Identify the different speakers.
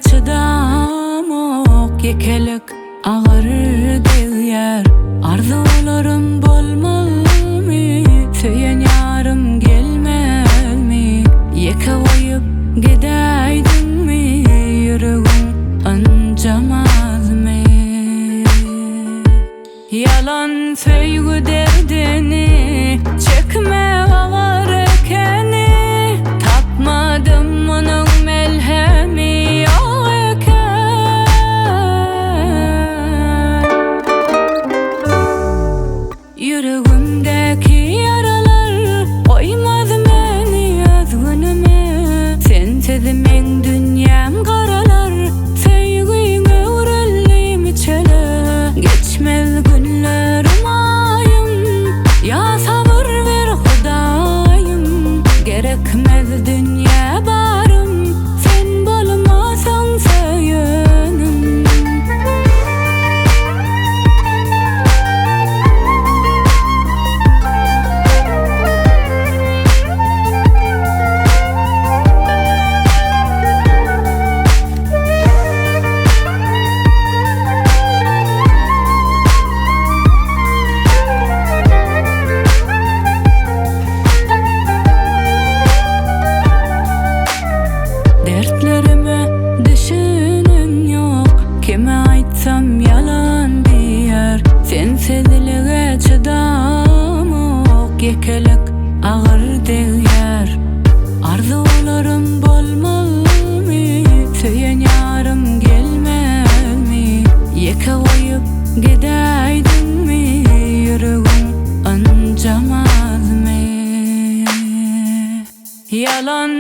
Speaker 1: çydamok yekelik ağır değer. Arzularım bolmalymy, söýen ýarym gelmelmi? Yeke goýup gidäýdinmi, ýüregim anjamazmy? Yalan söýgü derdini çekme ağır ekeni, tapmadım onuň melhemi ýok eken. Yüregimdäki yaralar goýmaz meni özgünüme. Sensiz meň dünýäm garalar, söýgüňe öwreldim içele. Geçmez günlerim ayım, ya sabır ver Hudaýym. Gerekmez dünýä barym, sen bolmasaň söýenim. Dertlerime düşünüm ýok, kime aýtsam yalan diýer. Sensizlige çydamok yekelik ağır değer. Arzularım bolmalymy, söýen ýarym gelmelmi? Yeke goýup gidäýdinmi, ýüregim anjamazmy? Yalan